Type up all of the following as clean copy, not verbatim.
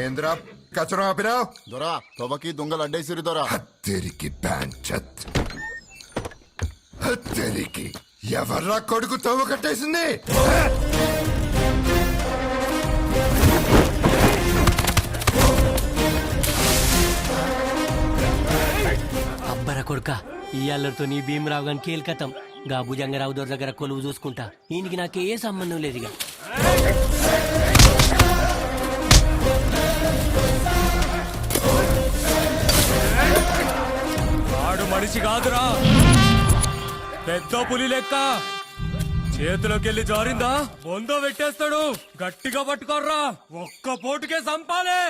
ఏంద్రా కచరం ఆపినావు? దొరా తొబకి దొంగలు అడ్డేసిరి దొరా. హత్తెరికి ప్యాంచత్ హత్తెరికి ఎవర్రా కొడుకు తవ్వ కట్టేసింది? అబ్బర కొడుక ఈ అల్లరితో నీ భీమరావు గాని కేల్కతం గా భుజంగరావు దొర దగ్గర కొలువు చూసుకుంటా. ఈయనకి నాకే సంబంధం లేదు. ఇక వాడు మనిషి కాదురా, పెద్ద పులి లెక్క. చేతిలోకి వెళ్ళి జారిందా బొందో పెట్టేస్తాడు. గట్టిగా పట్టుకోర్రా, ఒక్క పోటుకే సంపాలే.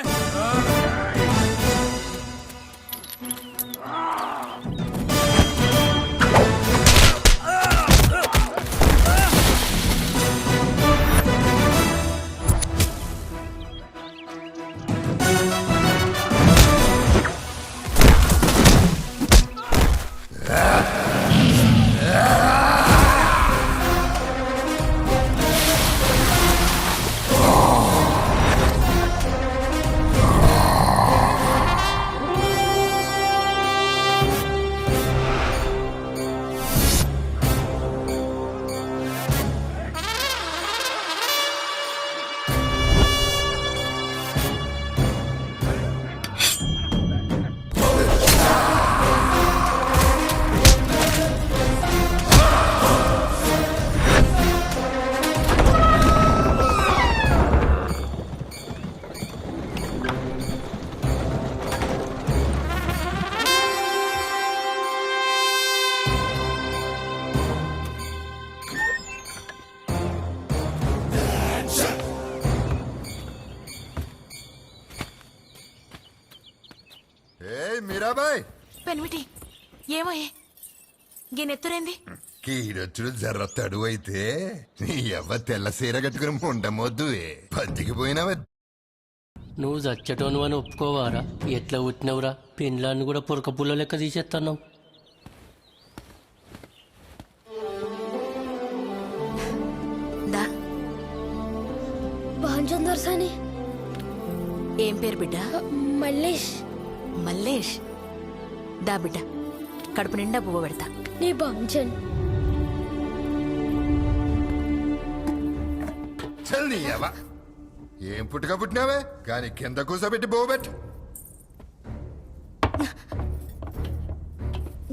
మీరాబాయ్ పెనిమిటి ఏమోయే గీనెత్తురేంది? కీడొచ్చుడు జర్ర తడువు అయితే నీ ఎవ్వ తెల్ల సీర కట్టుకుని ఉండమొద్దు పత్తికి పోయినావా? నువ్వు చచ్చటోను అని ఒప్పుకోవారా? ఎట్లా పుట్టినవురా? పెండ్లాన్ని కూడా పొరక పుల్ల లెక్క తీసేస్తున్నావు. దా బాంచం దొరసాని. ఏం పేరు బిడ్డ? మల్లేష్. మల్లేష్. దా బిడ్డ, కడుపు నిండా పువ్వు పెడతా. నీ బాంచన్ చల్ నీయవ్వ ఏం పుట్టుక పుట్టినావే కానీ కింద కూసబెట్టి బోబెట్టు.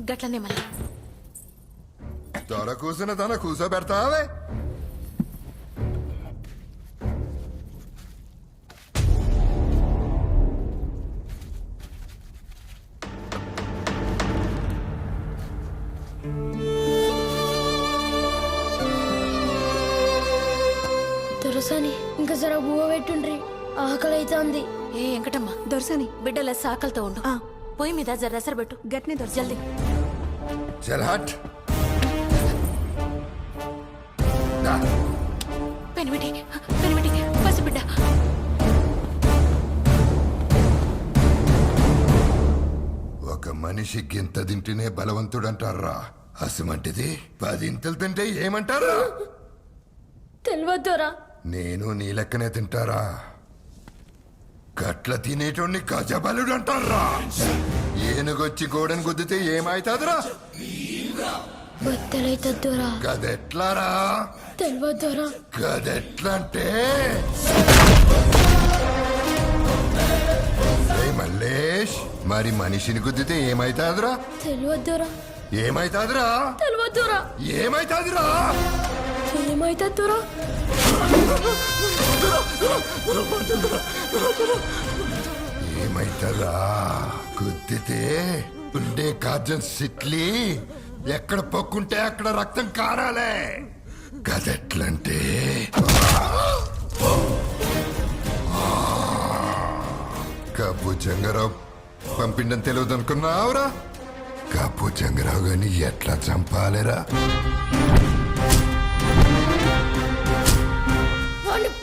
గట్లనే మళ్ళీ దొర కూసిన తన కూసబెడతావే. దొరసాని ఇంకా జర బువ్వ పెట్టుండ్రి, ఆకలి అవుతుంది. ఏ వెంకటమ్మ దొరసని బిడ్డల సాకలతో ఉండు. పొయ్యి మీద జర్రసర పెట్టు. గట్నే దొర జల్దీ. చల్ హట్. పెనిమిటి పెనిమిటి పసి బిడ్డ. ఒక మనిషి గింత తింటేనే బలవంతుడంటారా? అసమంటిది 10 ఇంతలు తింటే ఏమంటారా? తెలియదోరా. నేను నీ లెక్కనే తింటారా? గట్ల తినేటోడిని గజబలుడు అంటారా? ఏనుగొచ్చి గోడను గుద్దితే ఏమైతాదురా? బొత్తలైతోరా. గదెట్లారా? తెలియదోరా. గదెట్లా అంటే మల్లేష్, మరి మనిషిని గుద్దితే ఏమైతాదురా? తెలియదోరా. ఏమైతాదురా? తెలియదోరా. ఏమైతాదురా? ఏమైతోరా? ఏమైతదా? గుద్దితే ఉండే కాజన్ సిట్లి ఎక్కడ పొక్కుంటే అక్కడ రక్తం కారాలే. గదెట్లంటే కబ్బు జంగరావు పంపిండని తెలియదు అనుకున్నావురా? కబ్బు జంగరావు గాని ఎట్లా చంపాలేరా?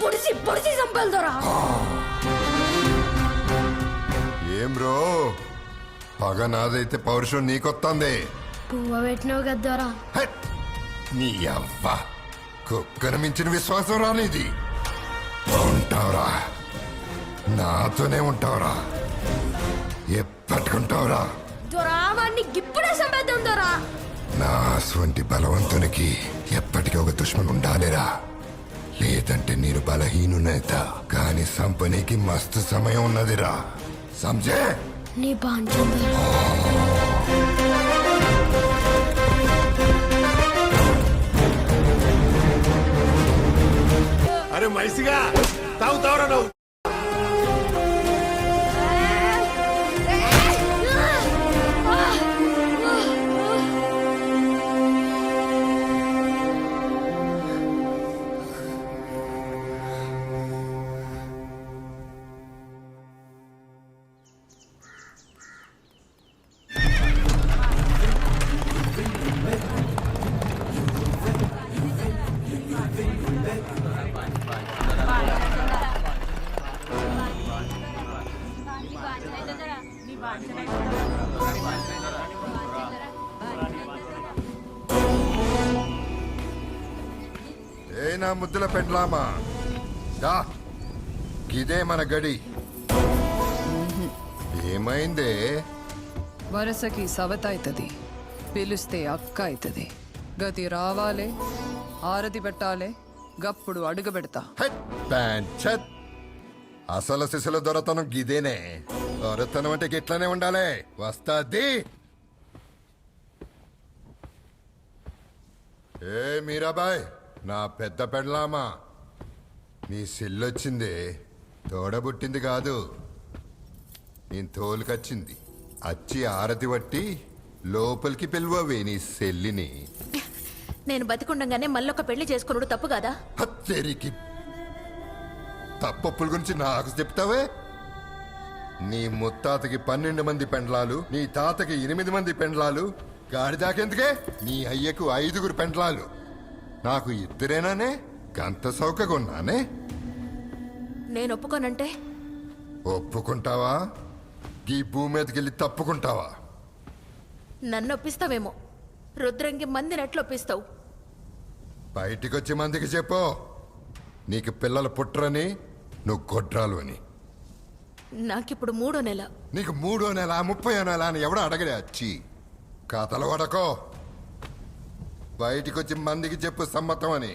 పొడిసి పొడిసి చంపాలిదోరా. ఏం బ్రో, పగ నాదైతే పౌరుషం నీకొత్తంది. పువ్వ పెట్టినావు కదోరా. నీ అవ్వ కుక్కను మించిన విశ్వాసం రానిది ఉంటావురా. నాతోనే ఉంటావురా ఎప్పటికుంటావురా దొరావాన్ని గిప్పుడే సంపేద్దాం దొరా. నా అటువంటి బలవంతునికి ఎప్పటికీ ఒక దుష్మన్ ఉండాలిరా లేదంటే నేను బలహీనునేత కాని సంపనీకి మస్తు సమయం ఉన్నదిరా సంజే నీ బాంచం దొరా. అరే మైసిగా తాగుతావరా నువ్వు ఏ నా ముద్దుల పెండ్లామా దా గిదే మన గడి ఏమైందే వరసకి సవత అవుతుంది పిలిస్తే అక్క అవుతుంది గతి రావాలే ఆరతి పెట్టాలే గప్పుడు అడుగు పెడతా హెట్ ప్యాంచత్ అసలు శిశుల దొరతనం గిదేనే దొరతనం అంటే గిట్లనే ఉండాలి వస్తాది ఏ మీరాబాయ్ నా పెద్ద పెండ్లామా నీ సెల్లొచ్చింది తోడబుట్టింది కాదు నేను తోలుకొచ్చింది అచ్చి ఆరతి పట్టి లోపలికి పిలువవే నీ సెల్లిని నేను బతికుండగానే మళ్ళొక పెళ్లి చేసుకున్నాడు తప్పు కాదా? హత్తెరికి తప్పప్పుల గురించి నాకు చెప్తావే నీ ముత్తాతకి 12 మంది పెండ్లాలు నీ తాతకి 8 మంది పెండ్లాలు గాడి దాకెందుకే నీ అయ్యకు 5 పెండ్లాలు నాకు ఇద్దరేనానే గంత సౌకగున్నానే నేను ఒప్పుకోనంటే ఒప్పుకుంటావా ఈ భూమి మీదకెళ్ళి తప్పుకుంటావా నన్ను ఒప్పిస్తావేమో. రుద్రంగి మందిని ఎట్లా ఒప్పిస్తావు? బయటికొచ్చి మందికి చెప్పు నీకు పిల్లలు పుట్టరని నువ్వు గొడ్రాలు అని నాకిప్పుడు 3వ నెల. నీకు 3వ నెల 30వ నెల అని ఎవడో అడగలే వచ్చి కథలు పడకో బయటికొచ్చి మందికి చెప్పు సమ్మతం అని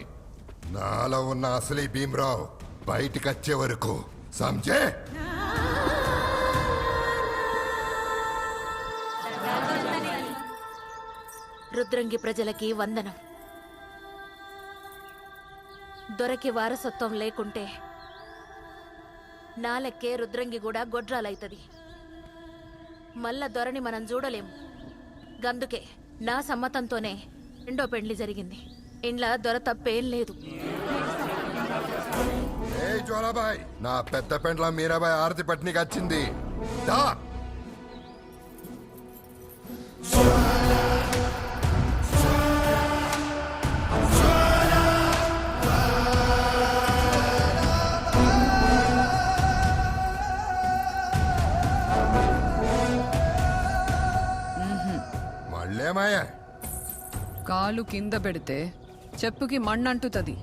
నాలో ఉన్న అసలీ భీమరావు బయటికి వచ్చే వరకు సంజే రుద్రంగి ప్రజలకి వందనం. దొరకి వారసత్వం లేకుంటే నా లెక్కే రుద్రంగి కూడా గొడ్రాలైతది. మళ్ళా దొరని మనం చూడలేము. గందుకే నా సమ్మతంతోనే 2వ పెండ్లి జరిగింది. ఇంట్లో దొర తప్పేం లేదు. ఏ జ్వాలాబాయ్ నా పెద్ద పెండ్ల మీరాబాయ్ ఆరతి పట్నికి వచ్చింది దా మళ్ళేమాయా కాలు కింద పెడితే చెప్పుకి మಣ್ಣంటుతుంది.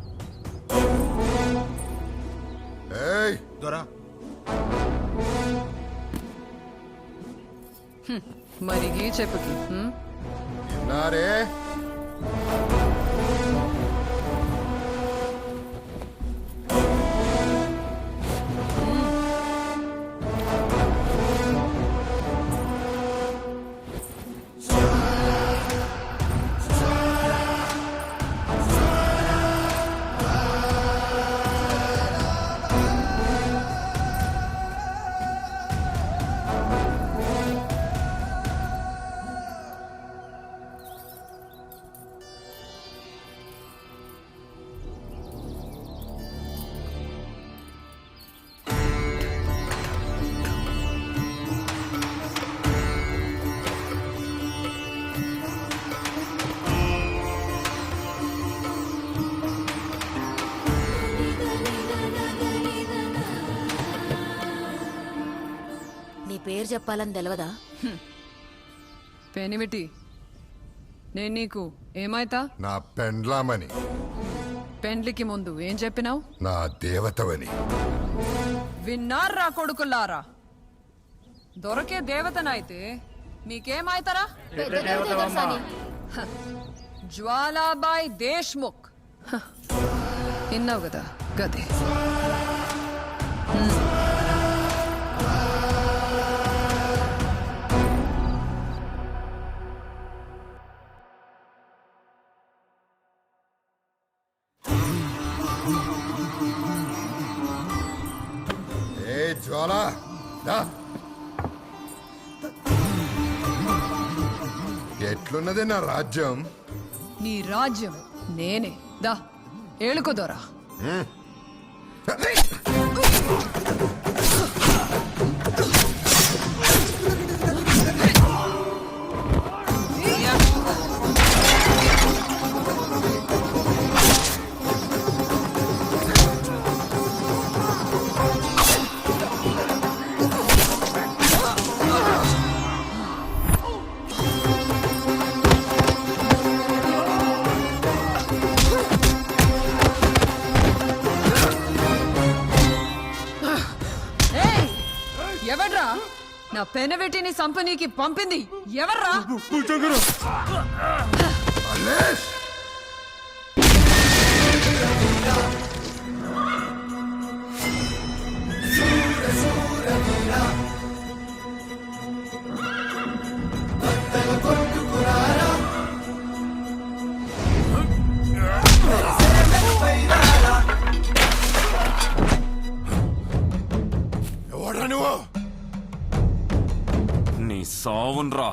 ఏయ్ దొరా మరిగి చెప్పుకి విన్నారే పేరు చెప్పాలని తెలవదా? పెనిమిటి నేను నీకు ఏమైతా? నా పెండ్లామని. పెండ్లికి ముందు ఏం చెప్పినావు? నా దేవతవని. విన్నారా కొడుకులారా? దొరకే దేవతనైతే మీకేమైతారా? జ్వాలాబాయ్ దేశ్ముఖ్. విన్నావు కదా గదే. ఏ జ్వాలా దా. ఎట్లున్నది నా రాజ్యం? నీ రాజ్యం నేనే. దా ఏలుకోదోరా. ఎవర్రా నా పెనవెట్టిని సంపనీకి పంపింది? ఎవర్రా? మల్లేష్! ఎవడ్రా నువ్వు? నీ సావున్రా.